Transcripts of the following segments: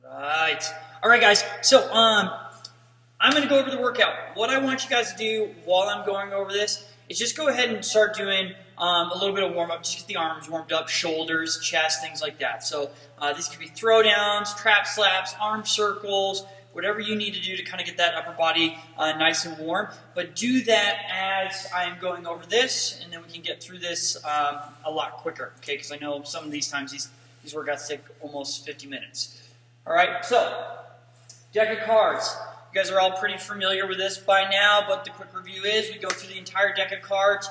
Right. All right, guys. So I'm going to go over the workout. What I want you guys to do while I'm going over this is just go ahead and start doing a little bit of warm-up. Just get the arms warmed up, shoulders, chest, things like that. So these could be throwdowns, trap slaps, arm circles, whatever you need to do to kind of get that upper body nice and warm. But do that as I am going over this, and then we can get through this a lot quicker, okay? Because I know some of these times these workouts take almost 50 minutes. All right, so deck of cards. You guys are all pretty familiar with this by now, but the quick review is we go through the entire deck of cards.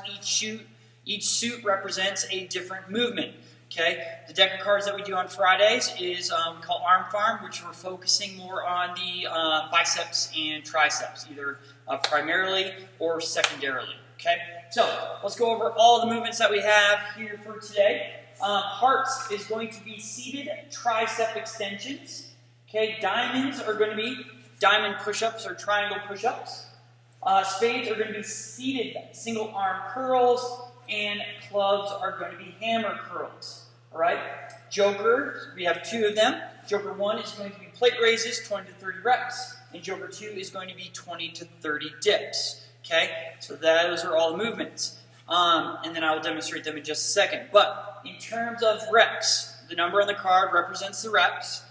Each suit represents a different movement. Okay, the deck of cards that we do on Fridays is we call Arm Farm, which we're focusing more on the biceps and triceps, either primarily or secondarily. Okay, so let's go over all the movements that we have here for today. Hearts is going to be seated tricep extensions. Okay, diamonds are going to be diamond push-ups or triangle push-ups. Spades are going to be seated single arm curls, and clubs are going to be hammer curls. All right. Joker, we have two of them. Joker 1 is going to be plate raises, 20 to 30 reps, and Joker 2 is going to be 20 to 30 dips. Okay, so those are all the movements. And then I will demonstrate them in just a second. But in terms of reps, the number on the card represents the reps.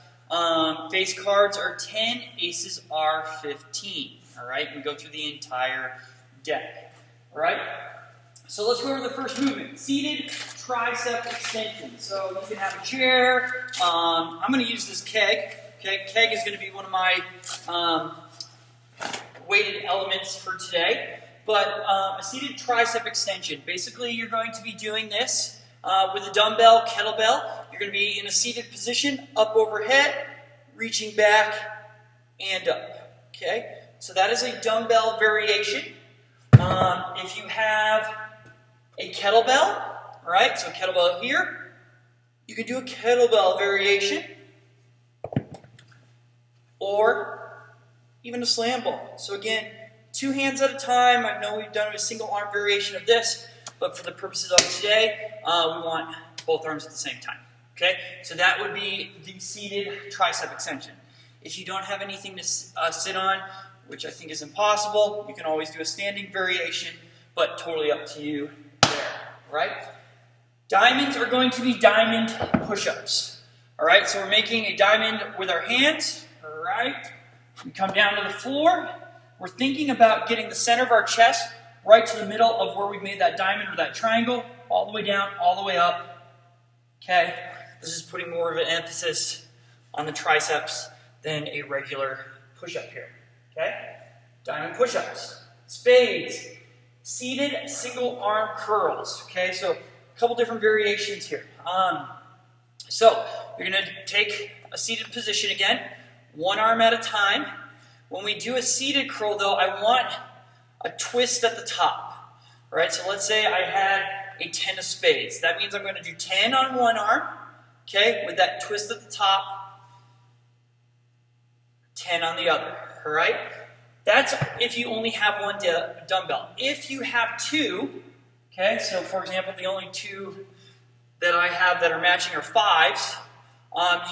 Face cards are 10, aces are 15. All right, we go through the entire deck. All right, so let's go over the first movement, seated tricep extension. So you can have a chair. I'm going to use this keg. Okay, keg is going to be one of my weighted elements for today. But a seated tricep extension, basically you're going to be doing this with a dumbbell, kettlebell. You're going to be in a seated position, up overhead, reaching back, and up. Okay, so that is a dumbbell variation. If you have a kettlebell, all right, so kettlebell here, you can do a kettlebell variation, or even a slam ball. So again, 2 hands at a time. I know we've done a single arm variation of this, but for the purposes of today, we want both arms at the same time. Okay, so that would be the seated tricep extension. If you don't have anything to sit on, which I think is impossible, you can always do a standing variation, but totally up to you there. Right? Diamonds are going to be diamond push-ups. All right, so we're making a diamond with our hands. All right, we come down to the floor. We're thinking about getting the center of our chest right to the middle of where we made that diamond or that triangle, all the way down, all the way up. Okay, this is putting more of an emphasis on the triceps than a regular push-up here. Okay, diamond push-ups. Spades, seated single arm curls. Okay, so a couple different variations here. So you're going to take a seated position again, one arm at a time. When we do a seated curl, though, I want a twist at the top. All right, so let's say I had a 10 of spades. That means I'm going to do 10 on one arm, okay, with that twist at the top, 10 on the other, all right? That's if you only have one dumbbell. If you have two, okay, so for example, the only two that I have that are matching are 5s,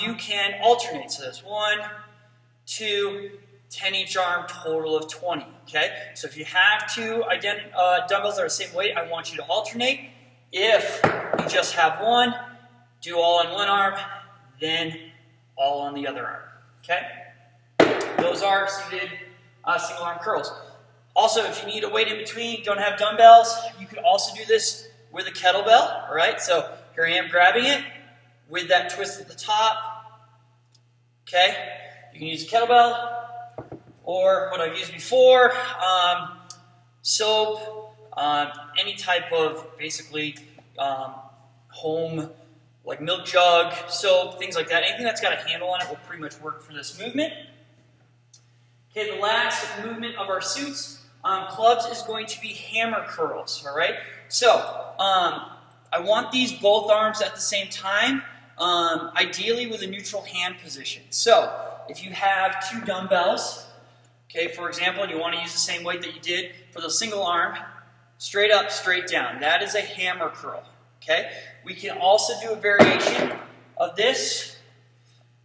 you can alternate. So that's 1, 2, 10 each arm, total of 20, okay? So if you have two dumbbells that are the same weight, I want you to alternate. If you just have one, do all on one arm, then all on the other arm, okay? Those are seated single arm curls. Also, if you need a weight in between, don't have dumbbells, you could also do this with a kettlebell, all right? So here I am grabbing it with that twist at the top, okay? You can use a kettlebell, or what I've used before, soap, any type of basically home, like milk jug, soap, things like that. Anything that's got a handle on it will pretty much work for this movement. Okay, the last movement of our suits, clubs, is going to be hammer curls, all right? So I want these both arms at the same time, ideally with a neutral hand position. So if you have 2 dumbbells, okay, for example, and you want to use the same weight that you did for the single arm, straight up, straight down. That is a hammer curl, okay? We can also do a variation of this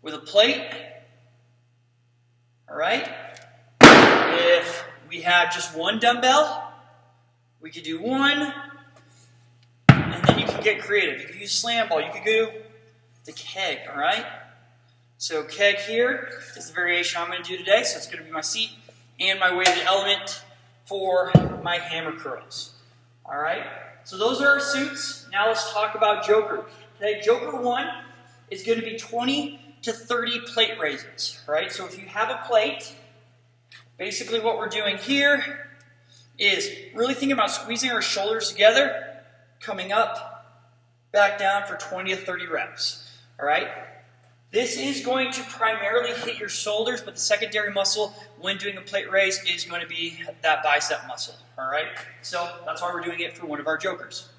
with a plate All right? If we have just one dumbbell, we could do one, and then you can get creative. You could use slam ball. You could do the keg, all right? So keg here is the variation I'm going to do today. So it's going to be my seat and my weighted element for my hammer curls. All right? So those are our suits. Now let's talk about jokers. Okay, joker 1 is going to be 20 to 30 plate raises. All right? So if you have a plate, basically what we're doing here is really thinking about squeezing our shoulders together, coming up, back down for 20 to 30 reps. All right? This is going to primarily hit your shoulders, but the secondary muscle when doing a plate raise is going to be that bicep muscle. All right? So that's why we're doing it for one of our jokers.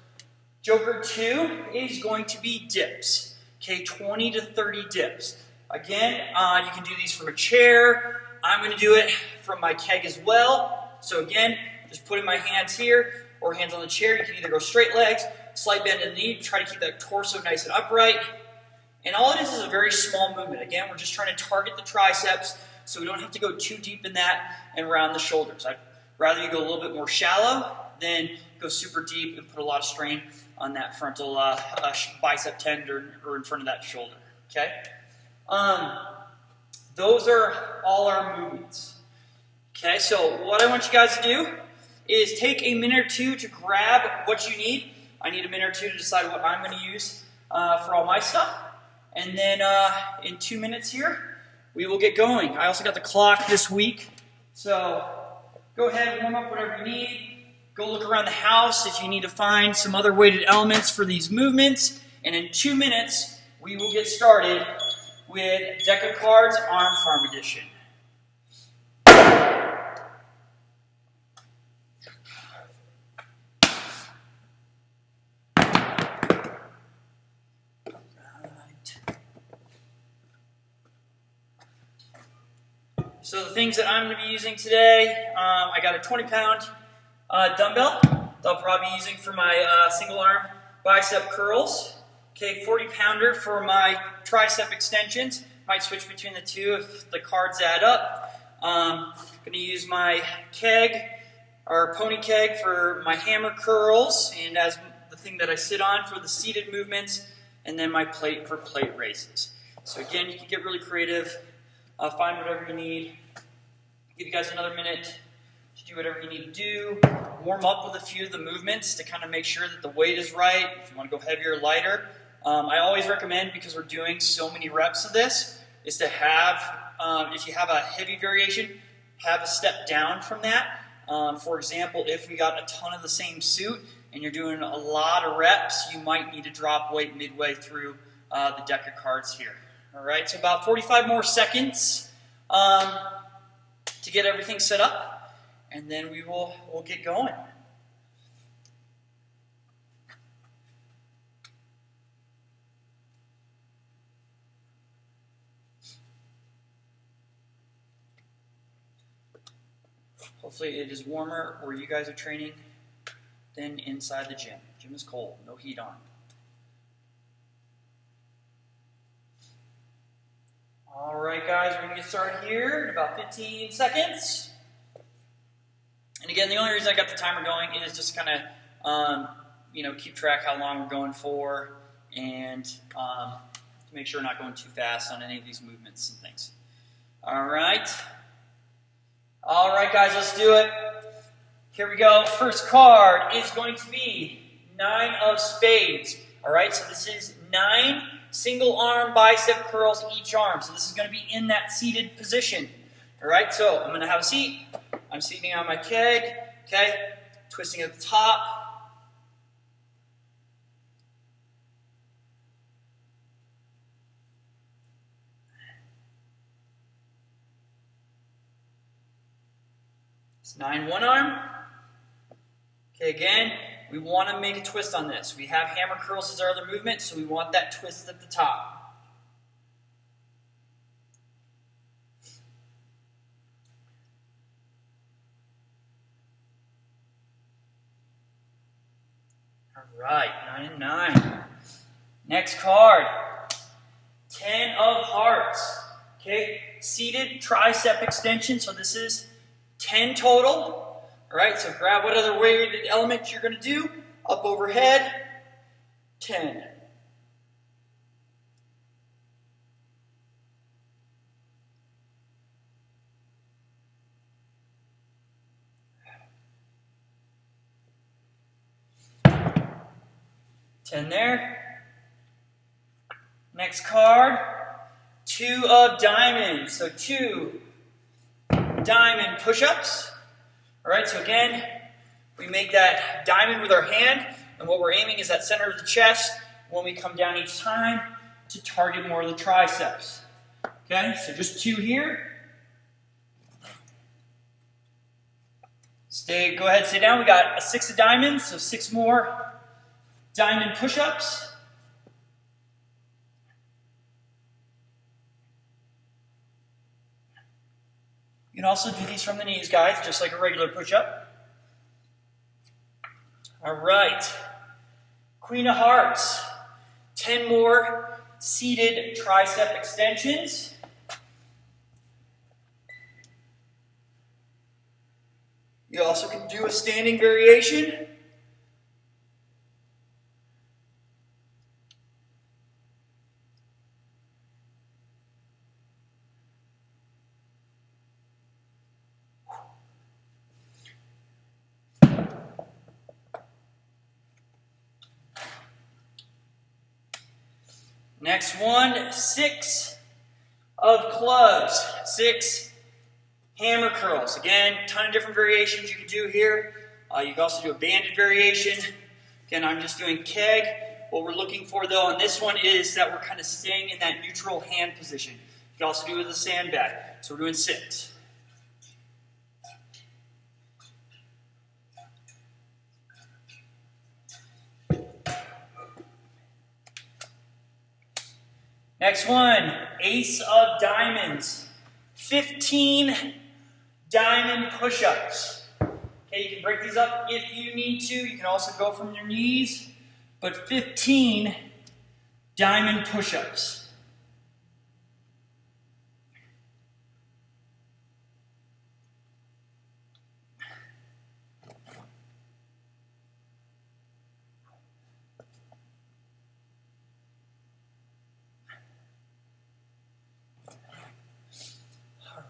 Joker 2 is going to be dips. Okay, 20 to 30 dips. Again, you can do these from a chair. I'm going to do it from my keg as well. So again, just putting my hands here or hands on the chair. You can either go straight legs, slight bend in the knee, try to keep that torso nice and upright. And all it is a very small movement. Again, we're just trying to target the triceps so we don't have to go too deep in that and round the shoulders. I'd rather you go a little bit more shallow than go super deep and put a lot of strain on that frontal bicep tendon or in front of that shoulder. Okay? Those are all our movements. Okay, so what I want you guys to do is take a minute or two to grab what you need. I need a minute or two to decide what I'm going to use for all my stuff. And then in 2 minutes here, we will get going. I also got the clock this week. So go ahead and warm up whatever you need. Go look around the house if you need to find some other weighted elements for these movements. And in 2 minutes, we will get started with Deck of Cards Arm Farm Edition. So the things that I'm going to be using today, I got a 20-pound dumbbell that I'll probably be using for my single arm bicep curls. Okay, 40-pounder for my tricep extensions. Might switch between the two if the cards add up. I'm going to use my keg or pony keg for my hammer curls and as the thing that I sit on for the seated movements, and then my plate for plate raises. So again, you can get really creative. Find whatever you need. Give you guys another minute to do whatever you need to do. Warm up with a few of the movements to kind of make sure that the weight is right. If you want to go heavier or lighter. I always recommend, because we're doing so many reps of this, is to have, if you have a heavy variation, have a step down from that. For example, if we got a ton of the same suit and you're doing a lot of reps, you might need to drop weight midway through the deck of cards here. All right, so about 45 more seconds to get everything set up, and then we'll get going. Hopefully it is warmer where you guys are training than inside the gym. Gym is cold, no heat on. All right, guys, we're going to get started here in about 15 seconds. And again, the only reason I got the timer going is just kind of, keep track how long we're going for and to make sure we're not going too fast on any of these movements and things. All right. All right, guys, let's do it. Here we go. First card is going to be 9 of spades. All right, so this is 9 single arm bicep curls each arm. So this is going to be in that seated position. All right, so I'm going to have a seat. I'm seating on my keg. Okay, twisting at the top. It's 9 one arm. Okay, again, we want to make a twist on this. We have hammer curls as our other movement, so we want that twist at the top. All right, 9 and 9. Next card, 10 of hearts. Okay, seated tricep extension. So this is 10 total. All right, so grab what other weighted element you're going to do. Up overhead, 10. There. Next card, 2 of diamonds. So 2 diamond push-ups. All right, so again, we make that diamond with our hand, and what we're aiming is that center of the chest when we come down each time to target more of the triceps. Okay, so just 2 here. Go ahead, stay down. We got a 6 of diamonds, so 6 more diamond push-ups. You can also do these from the knees, guys, just like a regular push-up. All right. Queen of Hearts. 10 more seated tricep extensions. You also can do a standing variation. Next one, 6 of clubs, 6 hammer curls. Again, a ton of different variations you can do here. You can also do a banded variation. Again, I'm just doing keg. What we're looking for, though, on this one is that we're kind of staying in that neutral hand position. You can also do it with a sandbag. So we're doing 6. Next one, ace of diamonds. 15 diamond push-ups. Okay, you can break these up if you need to. You can also go from your knees, but 15 diamond push-ups.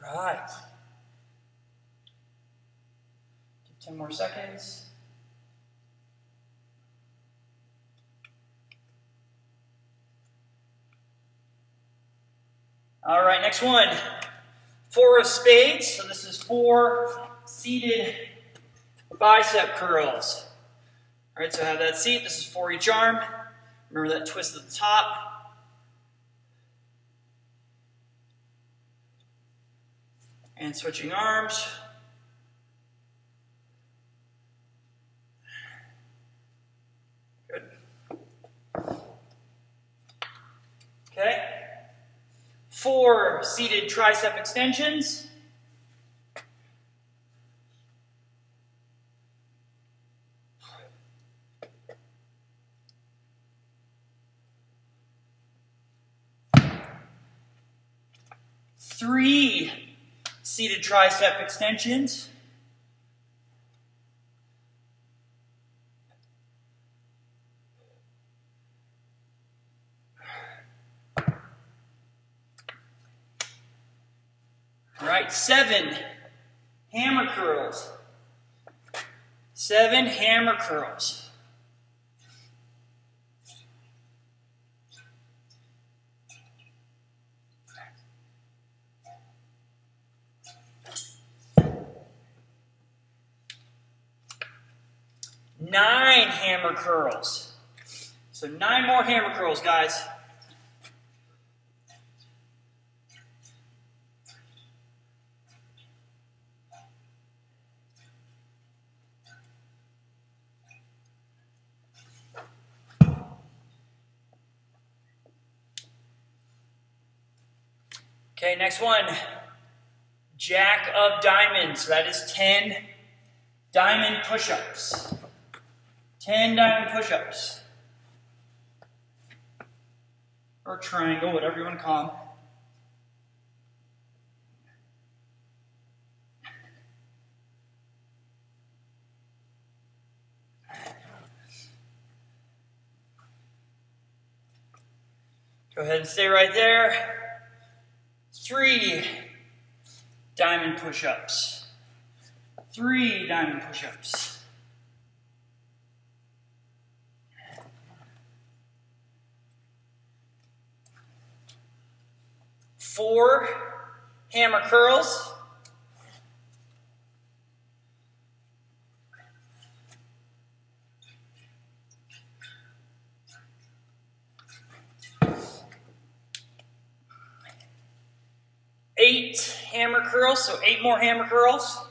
All right. 10 more seconds. All right, next one. 4 of spades. So this is 4 seated bicep curls. All right, so I have that seat. This is for each arm. Remember that twist at the top. And switching arms. Good. Okay. 4 seated tricep extensions. Three seated tricep extensions. All right, 7 hammer curls. 7 hammer curls. Nine hammer curls. So 9 more hammer curls, guys. Okay, next one. Jack of diamonds. So that is 10 diamond push-ups. 10 diamond push-ups. Or triangle, whatever you want to call them. Go ahead and stay right there. 3 diamond push-ups. 3 diamond push-ups. 4 hammer curls. 8 hammer curls, so 8 more hammer curls.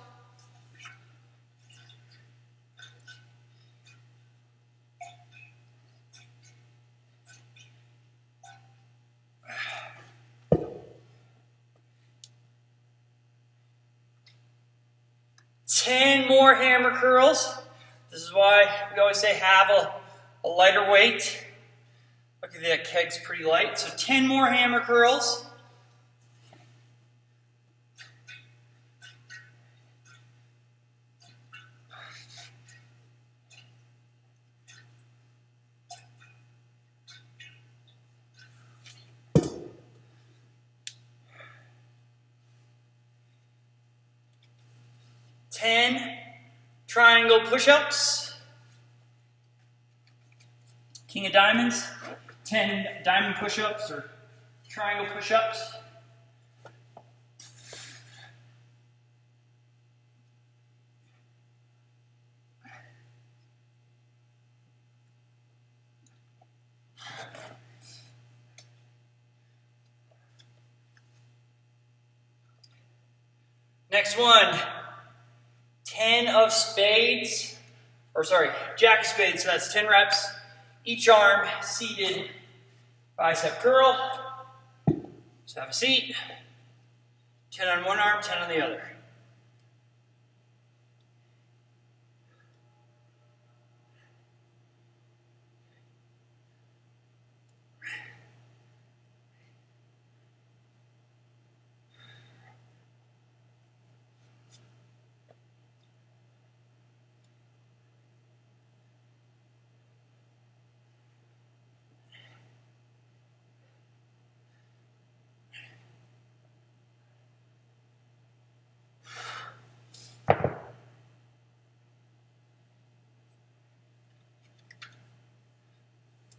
10 more hammer curls. This is why we always say have a lighter weight. Look at that keg's pretty light. So 10 more hammer curls. 10 triangle push-ups. King of diamonds. 10 diamond push-ups or triangle push-ups. Next one. 10 of spades, or sorry, jack of spades, so that's 10 reps. Each arm, seated bicep curl. So have a seat. 10 on one arm, 10 on the other.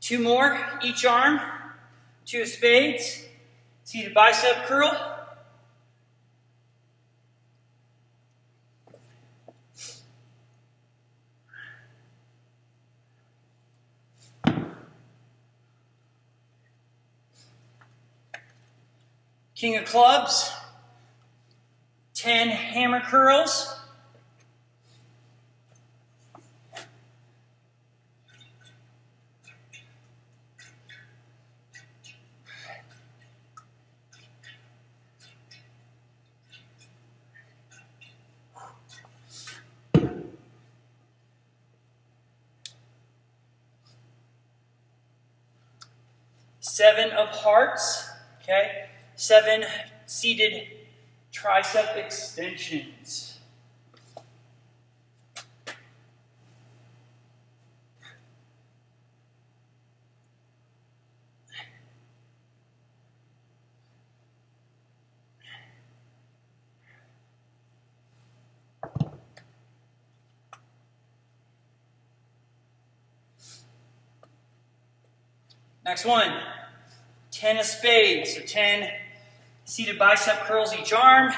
Two more, each arm, 2 of spades, seated bicep curl. King of clubs, 10 hammer curls. Seven of hearts, okay? 7 seated tricep extensions. Next one, 10 of spades, so 10 seated bicep curls each arm.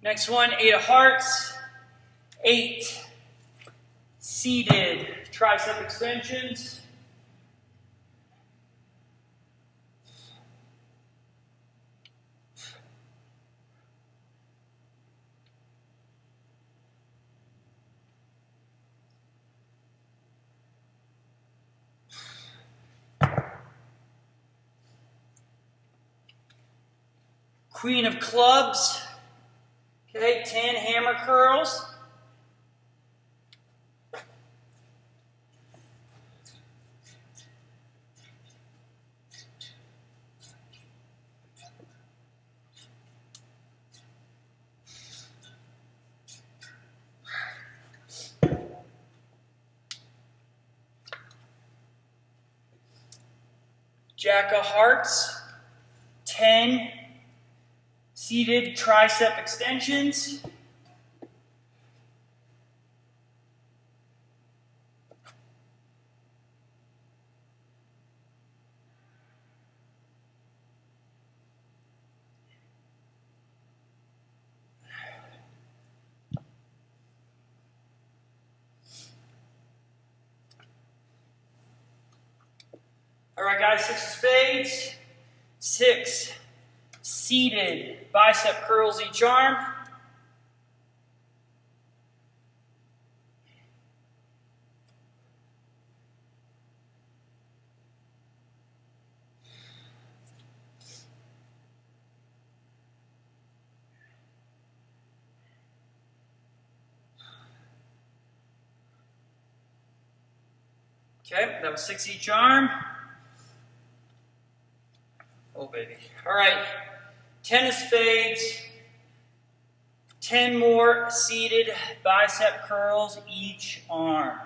Next one, 8 of hearts, 8 seated tricep extensions. Queen of clubs. Okay, 10 hammer curls. Jack of hearts, 10 seated tricep extensions. All right, guys, 6 of spades, 6 seated bicep curls each arm. Okay, that was 6 each arm. Oh, baby. All right, 10 of spades, 10 more seated bicep curls each arm.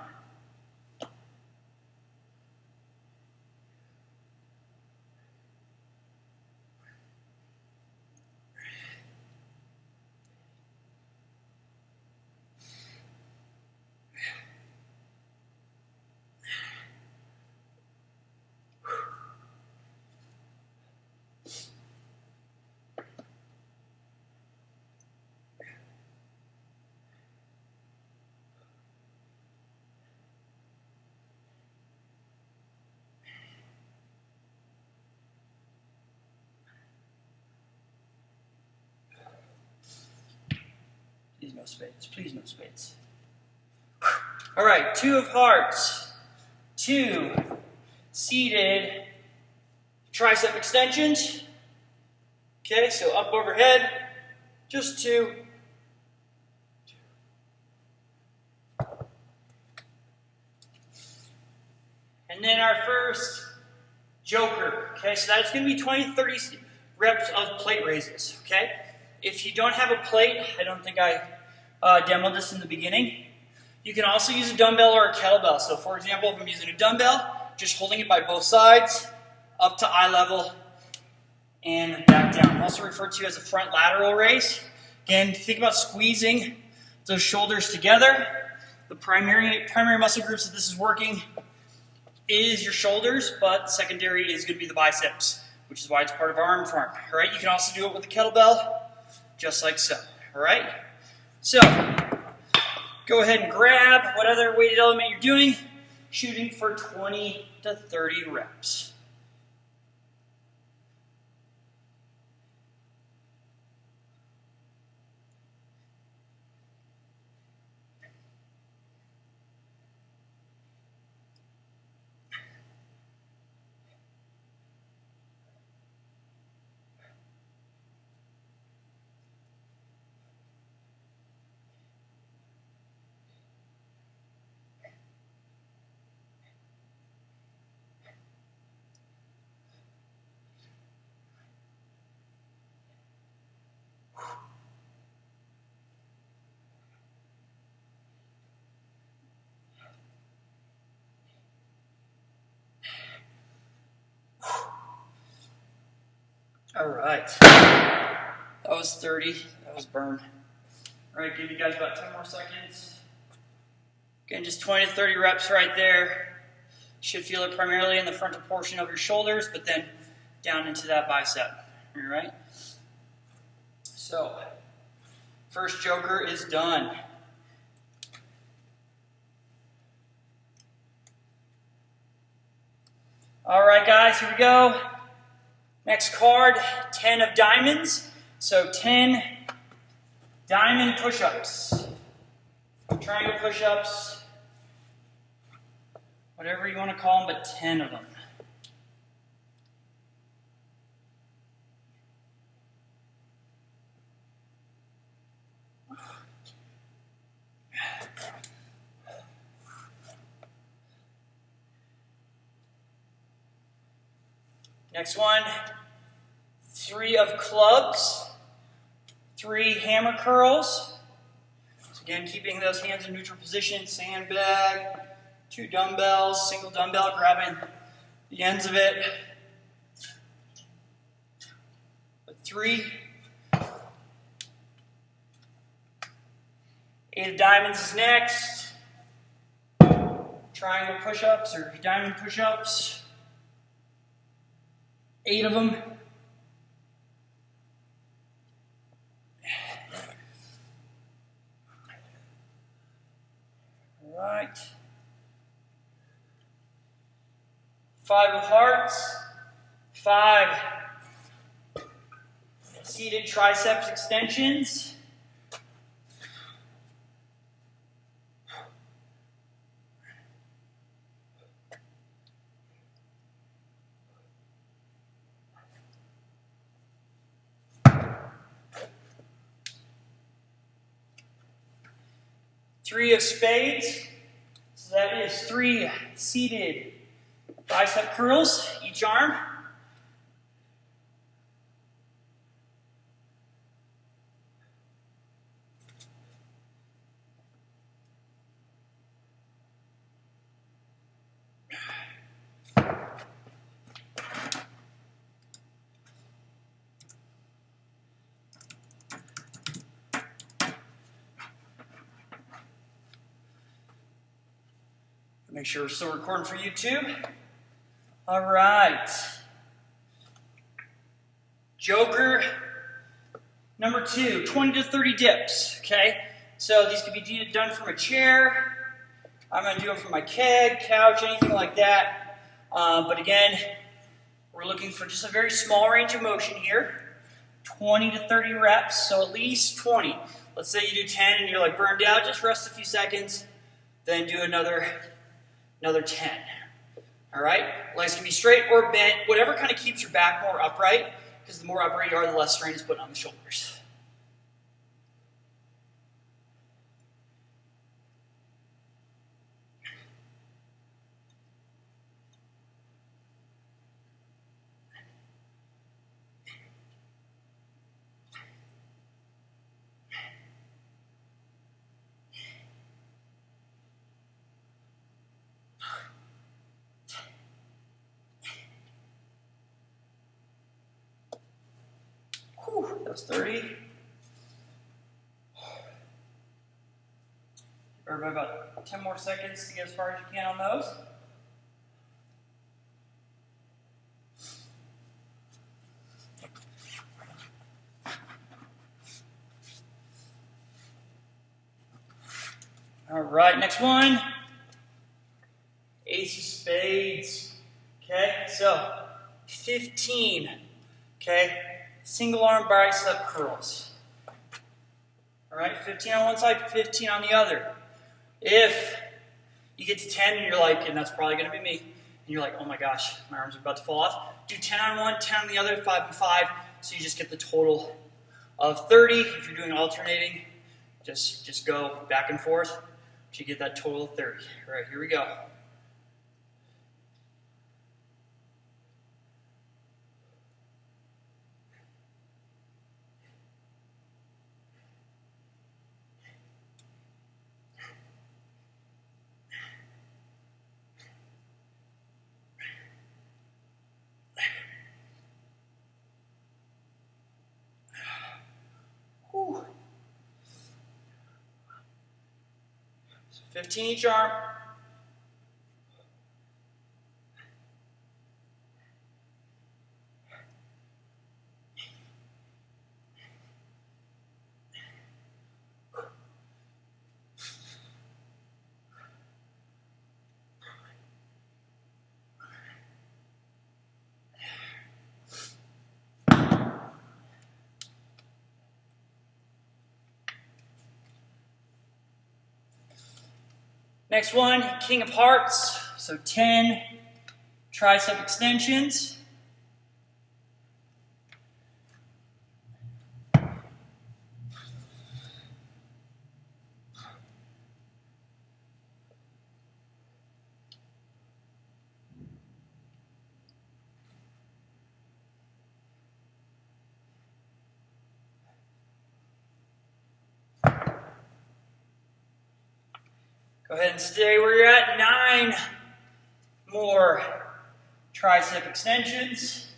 Please no spades, please no spades. All right, 2 of hearts, 2 seated tricep extensions. Okay, so up overhead, just 2. And then our first joker. Okay, so that's going to be 20 to 30 reps of plate raises. Okay, if you don't have a plate, I don't think I demoed this in the beginning. You can also use a dumbbell or a kettlebell. So for example, if I'm using a dumbbell, just holding it by both sides, up to eye level, and back down. Also referred to as a front lateral raise. Again, think about squeezing those shoulders together. The primary muscle groups that this is working is your shoulders, but secondary is going to be the biceps, which is why it's part of our arm farm. All right, you can also do it with a kettlebell, just like so. All right, so go ahead and grab what other weighted element you're doing, shooting for 20 to 30 reps. All right, that was 30, that was burn. All right, give you guys about 10 more seconds. Again, just 20 to 30 reps right there. You should feel it primarily in the frontal portion of your shoulders, but then down into that bicep, all right? So, first joker is done. All right, guys, here we go. Next card, 10 of diamonds. So 10 diamond push-ups, triangle push-ups, whatever you want to call them, but 10 of them. Next one, 3 of clubs, 3 hammer curls. So again, keeping those hands in neutral position, sandbag, 2 dumbbells, single dumbbell, grabbing the ends of it. 3. 8 of diamonds is next. Triangle push-ups or diamond push-ups. 8 of them. All right. 5 of hearts. 5 seated triceps extensions. 3 of spades. So that is 3 seated bicep curls, each arm. 'Make sure we're still recording for YouTube. All right. Joker number 2, 20 to 30 dips, okay? So these could be done from a chair. I'm going to do them from my keg, couch, anything like that. But again, we're looking for just a very small range of motion here. 20 to 30 reps, so at least 20. Let's say you do 10 and you're like burned out, just rest a few seconds, then do another 10. All right? Legs can be straight or bent, whatever kind of keeps your back more upright, because the more upright you are, the less strain is put on the shoulders. That was 30. Everybody about 10 more seconds to get as far as you can on those. All right, next one. Ace of spades. Okay, so 15. Okay. Single arm bicep curls. All right, 15 on one side, 15 on the other. If you get to 10 and you're like, and that's probably going to be me, and you're like, oh my gosh, my arms are about to fall off, do 10 on one, 10 on the other, 5 and 5, so you just get the total of 30. If you're doing alternating, just go back and forth, but you get that total of 30. All right, here we go. Whew. So 15 each arm. Next one, King of Hearts, so 10 tricep extensions. Go ahead and stay where you're at. 9 more tricep extensions.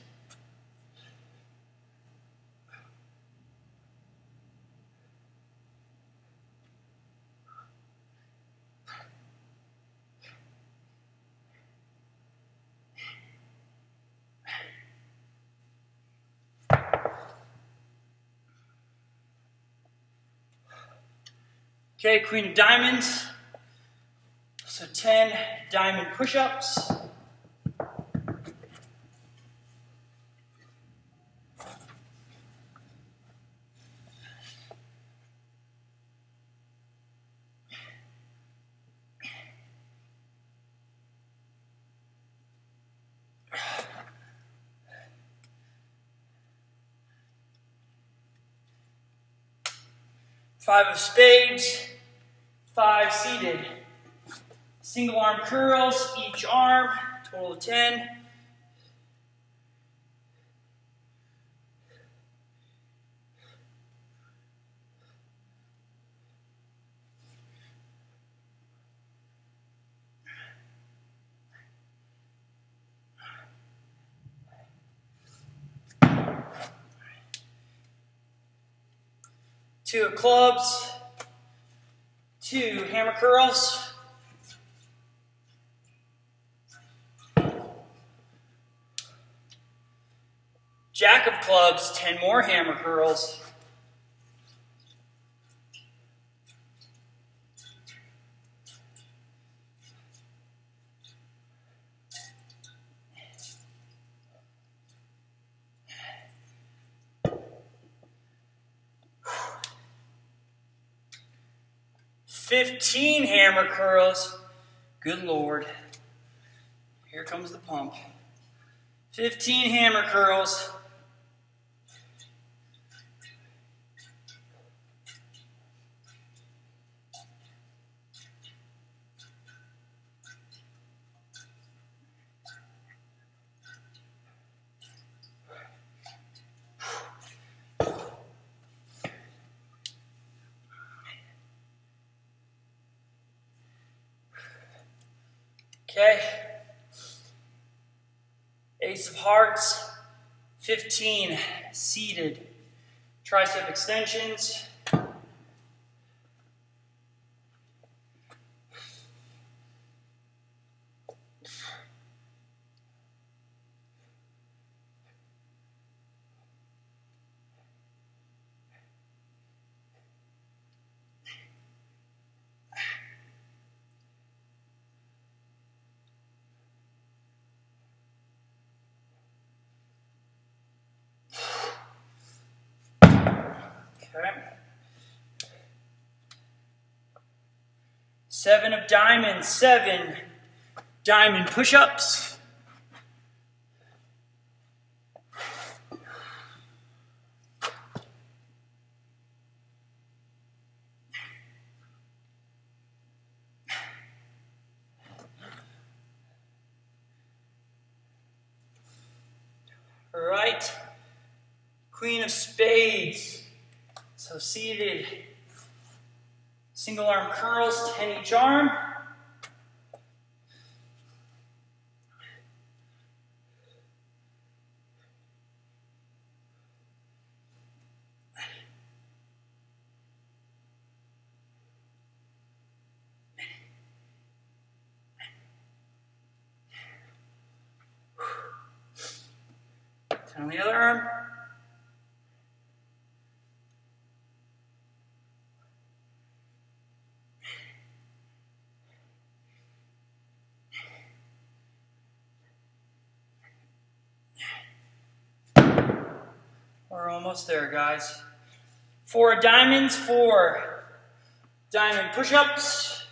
Okay, queen of diamonds. So 10 diamond push-ups. Five of spades, 5 seated. Single arm curls, each arm, total of 10. Two of clubs, 2 hammer curls. Jack of clubs, 10 more hammer curls. $15 hammer curls. Good Lord. Here comes the pump. 15 hammer curls. Okay. Ace of hearts, 15 seated tricep extensions. Okay. 7 of diamonds, 7 diamond push-ups. All right. Queen of spades. So seated. Single arm curls, 10 each arm. On the other arm. We're almost there, guys. 4 diamonds, 4 diamond push-ups.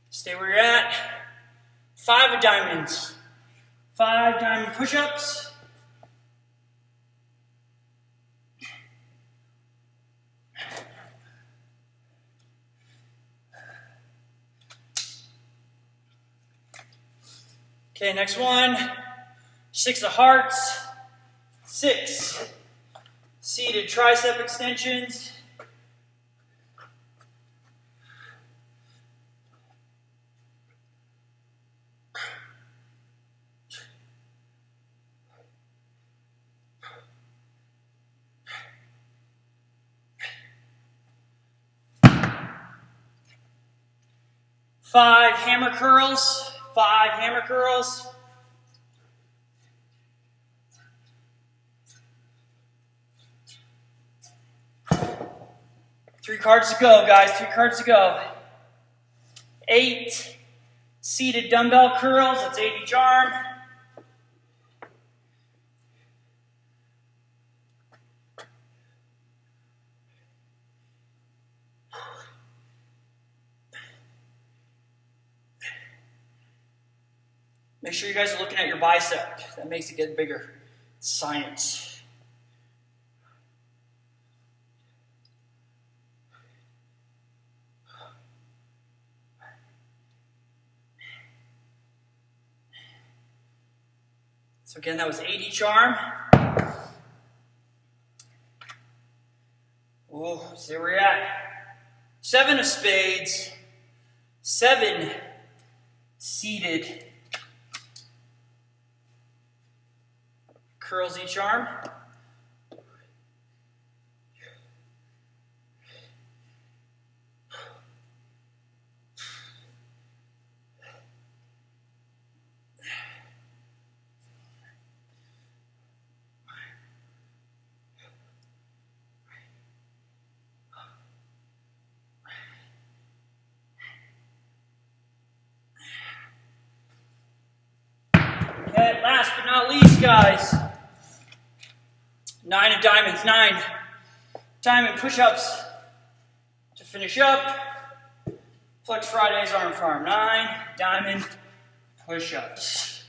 Stay where you're at. 5 of diamonds. 5 diamond push-ups. Okay, next one. 6 of hearts, 6 seated tricep extensions, 5 hammer curls, 5 hammer curls. Three cards to go, guys. 3 cards to go. 8 seated dumbbell curls. That's 8 each arm. Make sure you guys are looking at your bicep. That makes it get bigger. It's science. So again, that was 8 each arm. Oh, see where we're at. 7 of spades. 7 seated curls each arm. Okay, last but not least, guys. 9 of diamonds, 9 diamond push-ups to finish up. Flex Fridays Arm Farm, 9 diamond push-ups.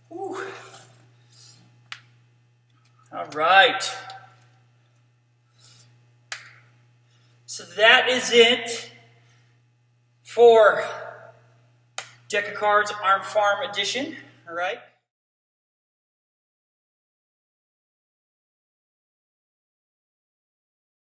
Whew. All right. So that is it for Deck of Cards Arm Farm Edition, all right?